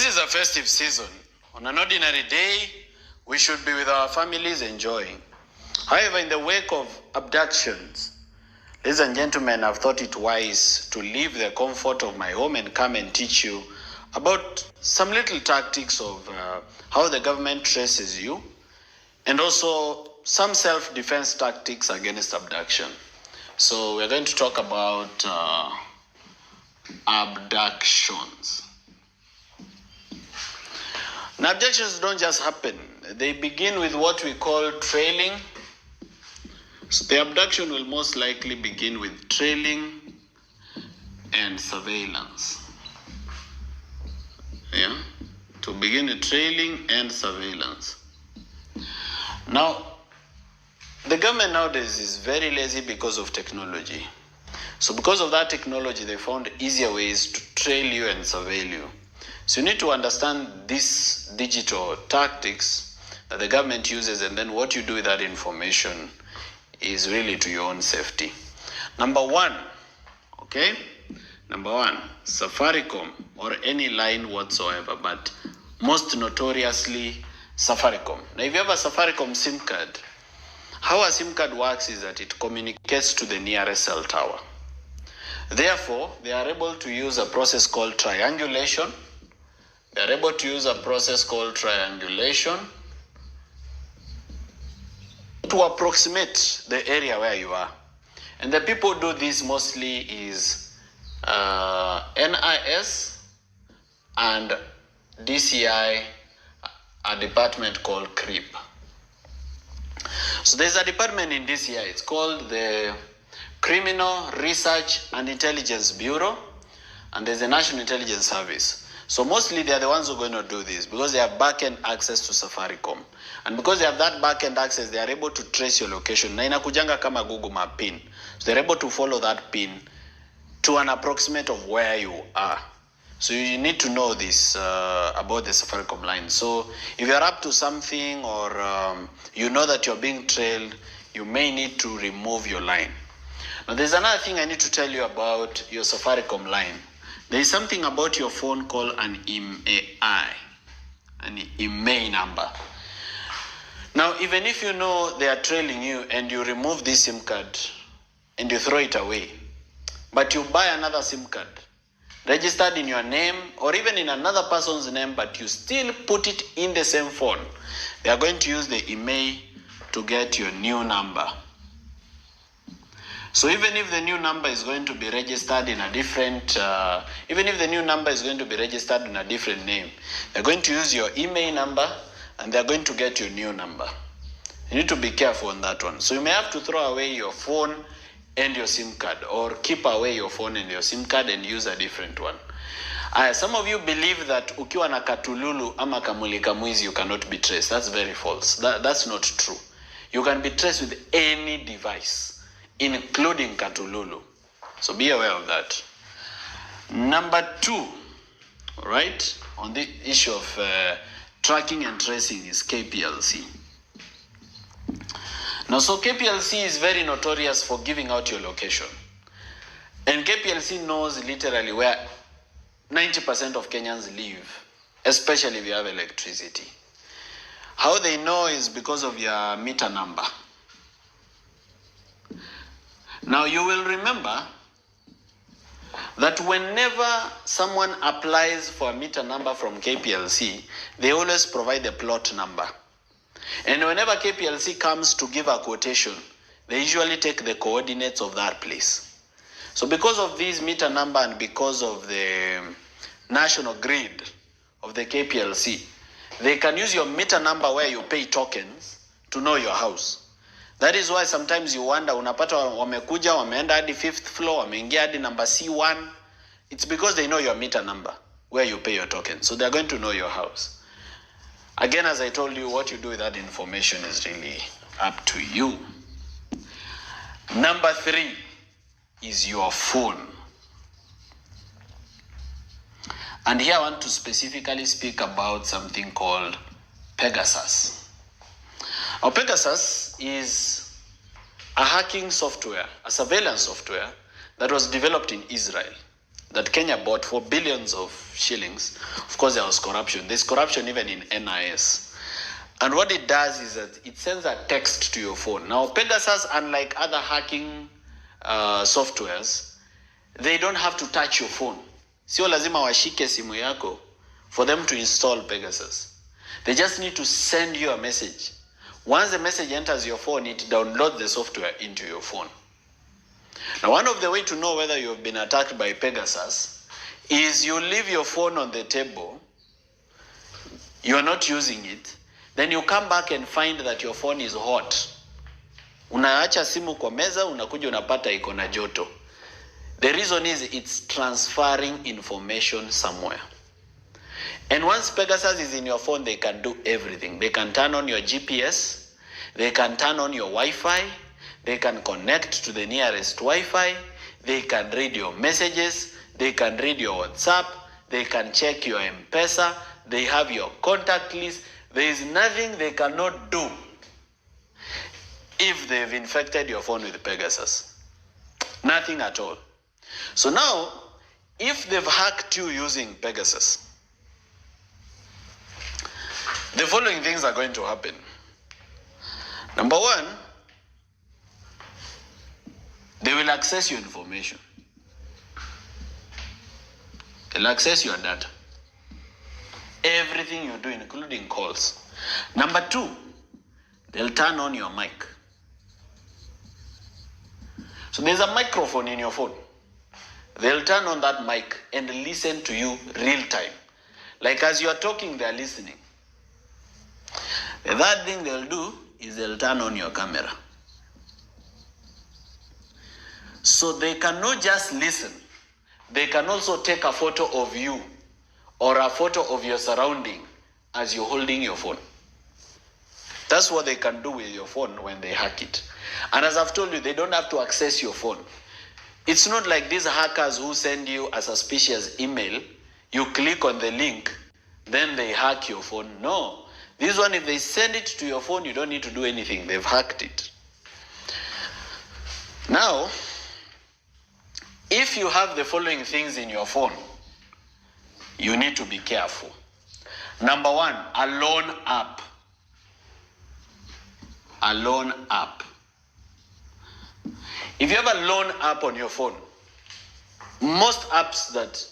This is a festive season. On an ordinary day, we should be with our families enjoying. However, in the wake of abductions, ladies and gentlemen, I've thought it wise to leave the comfort of my home and come and teach you about some little tactics of how the government traces you, and also some self-defense tactics against abduction. So we're going to talk about abductions. Now, abductions don't just happen. They begin with what we call trailing. So the abduction will most likely begin with trailing and surveillance. Yeah, to begin with trailing and surveillance. Now, the government nowadays is very lazy because of technology. So because of that technology, they found easier ways to trail you and surveil you. So you need to understand these digital tactics that the government uses, and then what you do with that information is really to your own safety. Number one, Safaricom, or any line whatsoever, but most notoriously Safaricom. Now, if you have a Safaricom SIM card, how a SIM card works is that it communicates to the nearest cell tower. Therefore, they are able to use a process called triangulation. They are able to use a process called triangulation to approximate the area where you are. And the people who do this mostly is NIS and DCI, a department called CRIP. So there's a department in DCI, it's called the Criminal Research and Intelligence Bureau, and there's the National Intelligence Service. So mostly they are the ones who are going to do this because they have back-end access to Safaricom. And because they have that back-end access, they are able to trace your location. Na inakujanga kama Google Map pin. So they're able to follow that pin to an approximate of where you are. So you need to know this about the Safaricom line. So if you're up to something, or you know that you're being trailed, you may need to remove your line. Now there's another thing I need to tell you about your Safaricom line. There is something about your phone called an IMEI, an IMEI number. Now, even if you know they are trailing you and you remove this SIM card and you throw it away, but you buy another SIM card registered in your name or even in another person's name, but you still put it in the same phone, they are going to use the IMEI to get your new number. So even if the new number is going to be registered in a different, name, they're going to use your IMEI number and they're going to get your new number. You need to be careful on that one. So you may have to throw away your phone and your SIM card, or keep away your phone and your SIM card and use a different one. Some of you believe that ukiwa na katululu ama kamulika mwizi you cannot be traced. That's very false. That's not true. You can be traced with any device, including katululu. So be aware of that. Number two, right, on the issue of tracking and tracing is KPLC. Now, so KPLC is very notorious for giving out your location. And KPLC knows literally where 90% of Kenyans live, especially if you have electricity. How they know is because of your meter number. Now, you will remember that whenever someone applies for a meter number from KPLC, they always provide a plot number. And whenever KPLC comes to give a quotation, they usually take the coordinates of that place. So because of this meter number and because of the national grid of the KPLC, they can use your meter number where you pay tokens to know your house. That is why sometimes you wonder, unapata wamekuja, wameenda hadi 5th floor, wameingia hadi number C1. It's because they know your meter number where you pay your token. So they're going to know your house. Again, as I told you, what you do with that information is really up to you. Number 3 is your phone. And here I want to specifically speak about something called Pegasus. Now, Pegasus is a hacking software, a surveillance software that was developed in Israel. that Kenya bought for billions of shillings. Of course, there was corruption. There's corruption even in NIS. And what it does is that it sends a text to your phone. Now, Pegasus, unlike other hacking softwares, they don't have to touch your phone. Sio lazima washike simu yako for them to install Pegasus. They just need to send you a message. Once the message enters your phone, it downloads the software into your phone. Now, one of the ways to know whether you have been attacked by Pegasus is you leave your phone on the table, you are not using it, then you come back and find that your phone is hot. Unaacha simu kwa meza, unakuja unapata iko na joto. The reason is it's transferring information somewhere. And once Pegasus is in your phone, they can do everything. They can turn on your GPS, they can turn on your Wi-Fi, they can connect to the nearest Wi-Fi, they can read your messages, they can read your WhatsApp, they can check your M-Pesa, they have your contact list. There is nothing they cannot do if they've infected your phone with Pegasus. Nothing at all. So now, if they've hacked you using Pegasus, the following things are going to happen. Number one, they will access your information. They'll access your data. Everything you do, including calls. Number two, they'll turn on your mic. So there's a microphone in your phone. They'll turn on that mic and listen to you real time. Like as you are talking, they're listening. The third thing they'll do is they'll turn on your camera. So they cannot just listen. They can also take a photo of you or a photo of your surrounding as you're holding your phone. That's what they can do with your phone when they hack it. And as I've told you, they don't have to access your phone. It's not like these hackers who send you a suspicious email, you click on the link, then they hack your phone. No. This one, if they send it to your phone, you don't need to do anything. They've hacked it. Now, if you have the following things in your phone, you need to be careful. Number one, a loan app. A loan app. If you have a loan app on your phone, most apps that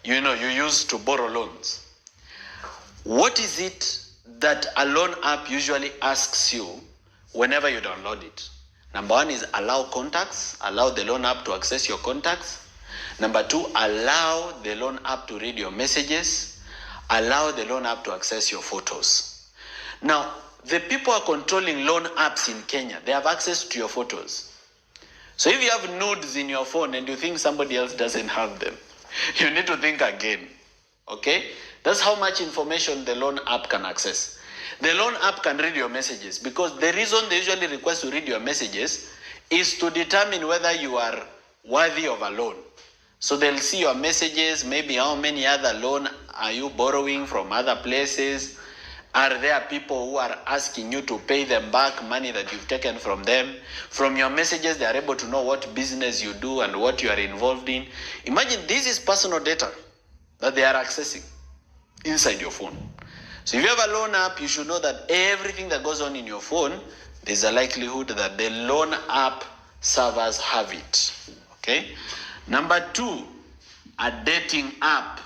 you use to borrow loans, what is it that a loan app usually asks you whenever you download it? Number one is allow contacts, allow the loan app to access your contacts. Number two, allow the loan app to read your messages, allow the loan app to access your photos. Now, the people who are controlling loan apps in Kenya, they have access to your photos. So if you have nudes in your phone and you think somebody else doesn't have them, you need to think again, okay? That's how much information the loan app can access. The loan app can read your messages because the reason they usually request to read your messages is to determine whether you are worthy of a loan. So they'll see your messages, maybe how many other loan are you borrowing from other places. Are there people who are asking you to pay them back money that you've taken from them? From your messages, they are able to know what business you do and what you are involved in. Imagine this is personal data that they are accessing inside your phone. So if you have a loan app, you should know that everything that goes on in your phone, there's a likelihood that the loan app servers have it. Okay? Number two, a dating app.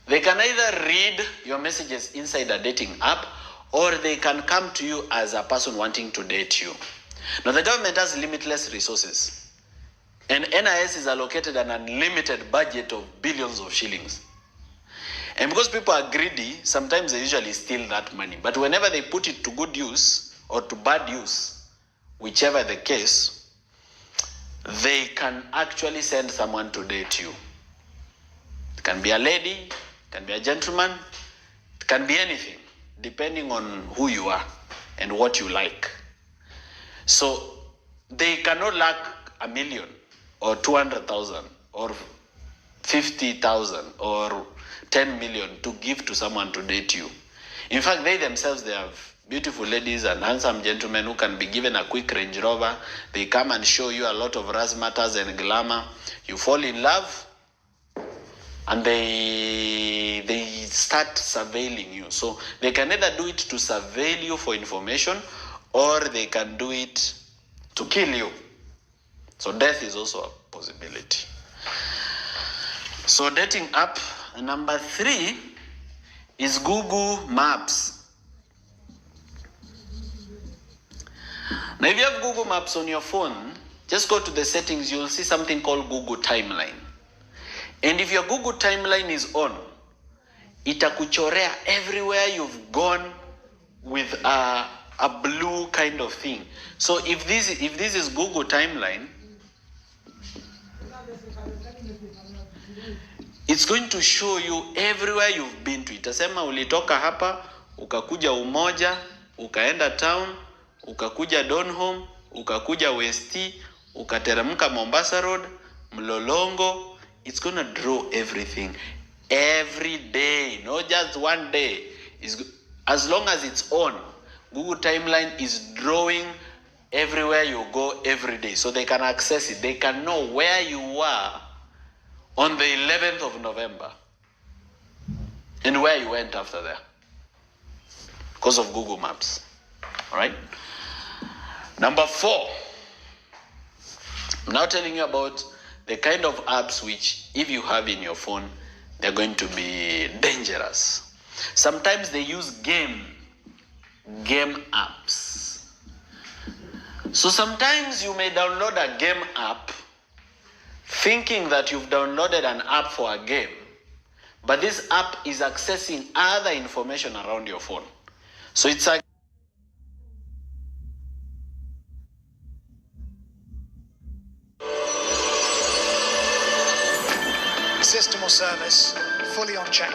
They can either read your messages inside a dating app or they can come to you as a person wanting to date you. Now, the government has limitless resources. And NIS is allocated an unlimited budget of billions of shillings. And because people are greedy, sometimes they usually steal that money. But whenever they put it to good use or to bad use, whichever the case, they can actually send someone to date you. It can be a lady, it can be a gentleman, it can be anything, depending on who you are and what you like. So they cannot lack 1 million or 200,000 or 50,000 or 10 million to give to someone to date you. In fact, they themselves, they have beautiful ladies and handsome gentlemen who can be given a quick Range Rover. They come and show you a lot of razzmatazz and glamour. You fall in love, and they start surveilling you. So they can either do it to surveil you for information, or they can do it to kill you. So death is also a possibility. So dating app number 3 is Google Maps. Now, if you have Google Maps on your phone, just go to the settings, you'll see something called Google Timeline. And if your Google Timeline is on, itakuchorea everywhere you've gone with a blue kind of thing. So if this is Google Timeline, it's going to show you everywhere you've been to. Itasema ulitoka hapa, ukakuja Umoja, ukaenda town, ukakuja Donholm, ukakuja West, ukateremka Mombasa Road, Mlolongo. It's going to draw everything every day, not just one day. As long as it's on, Google Timeline is drawing everywhere you go every day. So they can access it. They can know where you were on the 11th of November and where you went after that, because of Google Maps. All right. Number 4. I'm now telling you about the kind of apps which, if you have in your phone, they're going to be dangerous. Sometimes they use game apps. So sometimes you may download a game app thinking that you've downloaded an app for a game, but this app is accessing other information around your phone. So it's a system or service fully on check.